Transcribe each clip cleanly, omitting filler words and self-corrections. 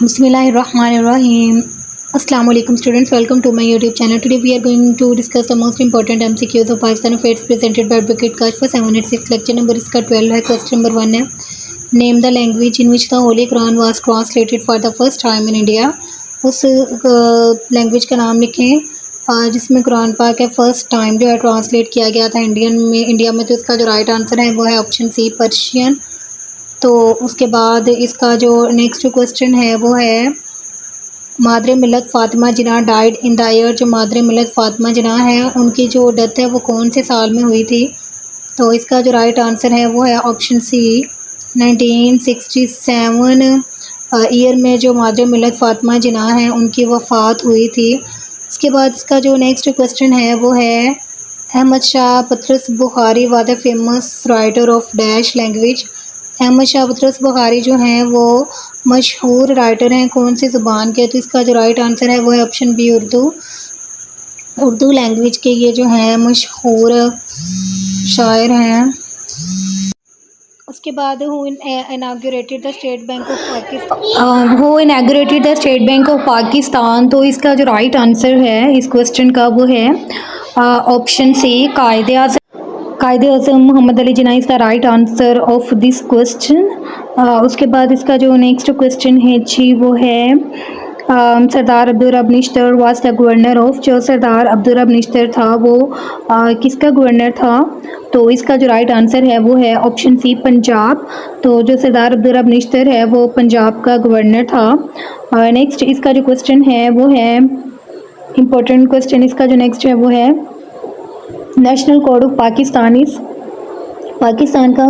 Bismillahirrahmanirrahim. Assalamu alaikum students, welcome to my YouTube channel. Today we are going to discuss the most important MCQs of Pakistan affairs presented by Advocate Kashfa 786. Lecture number इसका 12 है. Question number 1 है, name the language in which the Holy Quran was translated for the first time in India. उस language का नाम लिखें जिसमें कुरान पाक है फर्स्ट टाइम जो है ट्रांसलेट किया गया था इंडिया में. तो इसका जो राइट आंसर है वो है ऑप्शन सी, पर्शियन. तो उसके बाद इसका जो नेक्स्ट क्वेश्चन है वो है, मादर मिलत फ़ातिमा जिन्ना डाइड इन द ईयर. जो मादर मिलत फ़ातिमा जिन्ना है उनकी जो डेथ है वो कौन से साल में हुई थी. तो इसका जो राइट आंसर है वो है ऑप्शन सी, 1967 ईयर में जो मादर मिलत फ़ातिमा जिन्ना है उनकी वफ़ात हुई थी. इसके बाद इसका जो नेक्स्ट क्वेश्चन है वो है, Ahmed Shah Patras Bukhari was the famous writer of dash language. Ahmed Shah Patras Bukhari जो हैं वो मशहूर राइटर हैं कौन सी ज़ुबान के. तो इसका जो राइट आंसर है वो है ऑप्शन बी, उर्दू लैंग्वेज के ये जो हैं मशहूर शायर हैं. उसके बाद who inaugurated the state bank of Pakistan. तो इसका जो राइट आंसर है इस क्वेश्चन का वो है option C, Quaid Azam Mohammad Ali Jinnah is the right answer of this question. उसके बाद इसका जो नेक्स्ट क्वेश्चन है जी वो है, सरदार अब्दुल रब Nishtar was the governor of. जो सरदार अब्दुल रब निश्तर था वो किसका गवर्नर था. तो इसका जो राइट आंसर है वो है ऑप्शन सी, पंजाब. तो जो सरदार अब्दुल रब निश्तर है वो पंजाब का गवर्नर था. नेक्स्ट इसका जो क्वेश्चन है वो है इम्पोर्टेंट क्वेश्चन. इसका जो नेक्स्ट है वो है, national code of Pakistan is. Pakistan का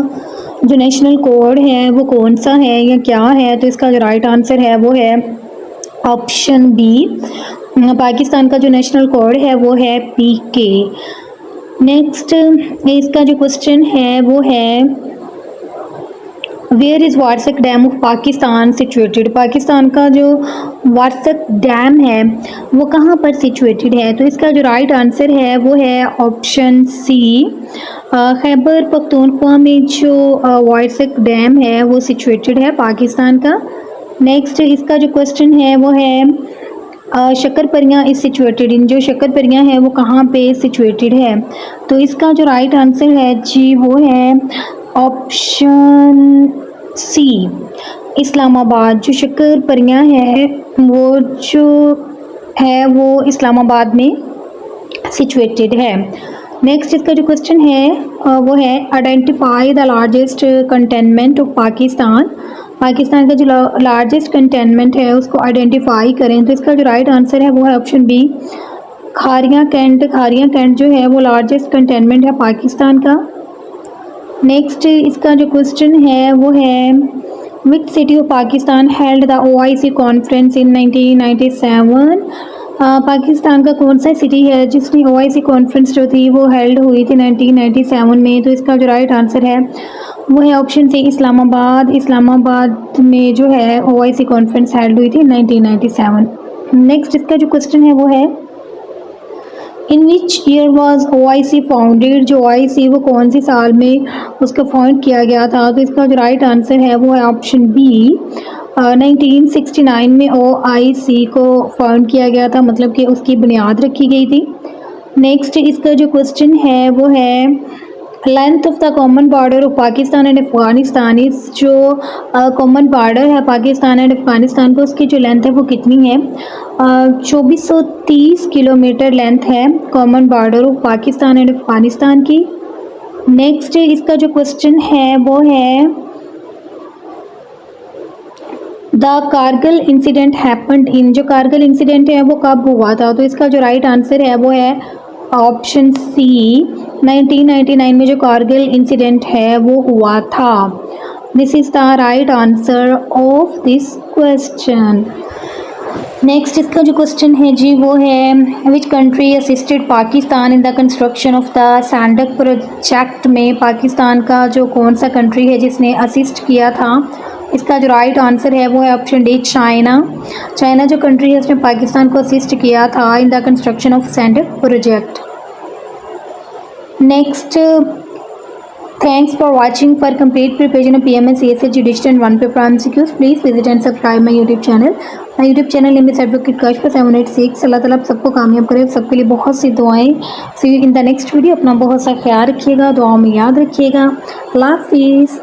जो नेशनल कोड है वो कौन सा है या क्या है. तो इसका जो राइट आंसर है वो है ऑप्शन बी, पाकिस्तान का जो नेशनल कोड है वो है PK. नेक्स्ट इसका जो क्वेश्चन है वो है, where is Warsak dam of Pakistan situated. Pakistan का जो वारसक डैम है वो कहाँ पर सिचुएटेड है. तो इसका जो राइट आंसर है वो है ऑप्शन सी, खैबर पख्तूनख्वा में जो वारसक डैम है वो सिचुएटेड है पाकिस्तान का. नेक्स्ट इसका जो क्वेश्चन है वो है, शक्कर-परियां इज़ सिचुएटेड इन. जो शक्कर-परियां है वो कहाँ पे सिचुएटेड है. तो इसका जो राइट आंसर है जी वो है ऑप्शन सी, इस्लामाबाद. जो शक्कर-परियां है वो जो है वो इस्लामाबाद में सिचुएटेड है. नेक्स्ट इसका जो क्वेश्चन है वो है, identify the largest containment of Pakistan. Pakistan का जो लार्जेस्ट कंटेनमेंट है उसको आइडेंटिफाई करें. तो इसका जो राइट आंसर है वो है ऑप्शन बी, खारियां कैंट जो है वो लार्जेस्ट कंटेनमेंट है पाकिस्तान का. नेक्स्ट इसका जो क्वेश्चन है वो है, which city of Pakistan held the OIC conference in 1997. Pakistan का कौन सा सिटी है जिसने OIC कॉन्फ्रेंस जो थी वो हेल्ड हुई थी 1997 में. तो इसका जो राइट आंसर है वो है ऑप्शन सी, इस्लामाबाद. इस्लामाबाद में जो है OIC कॉन्फ्रेंस हेल्ड हुई थी 1997. नेक्स्ट इसका जो क्वेश्चन है वो है, in which year was OIC founded. जो OIC वो कौन सी साल में उसको फाउंड किया गया था. तो इसका जो राइट आंसर है वो है ऑप्शन बी, 1969 में OIC को फाउंड किया गया था, मतलब कि उसकी बुनियाद रखी गई थी. नेक्स्ट इसका जो क्वेश्चन है वो है, length of the common border of Pakistan and Afghanistan इस. जो कॉमन बॉर्डर है पाकिस्तान एंड अफ़गानिस्तान को उसकी जो लेंथ है वो कितनी है. 2430 किलोमीटर लेंथ है common border of Pakistan and Afghanistan की. नेक्स्ट इसका जो क्वेश्चन है वो है, the Kargil incident happened in. जो कारगिल इंसिडेंट है वो कब हुआ था. तो इसका जो राइट आंसर है वो है ऑप्शन सी, 1999 में जो कारगिल इंसिडेंट है वो हुआ था. This is the right answer of this question. Next इसका जो क्वेश्चन है जी वो है, which country assisted Pakistan in the construction of the Saindak project. में पाकिस्तान का जो कौन सा कंट्री है जिसने असिस्ट किया था. इसका जो राइट आंसर है वो है ऑप्शन डी, चाइना. चाइना जो कंट्री है उसने पाकिस्तान को असिस्ट किया था in the construction of Saindak project. Next Thanks for watching. For complete preparation of PMS, CSA, Judicial and one paper MCQs, please visit and subscribe my YouTube channel. My YouTube channel name is Advocate Kashfa 786. अल्लाह ताला आप सबको कामयाब करे, सबके लिए बहुत सी दुआएं. See you in the next video. अपना बहुत सा ख्याल रखिएगा, दुआओं में याद रखिएगा. अल्लाह हाफिज़.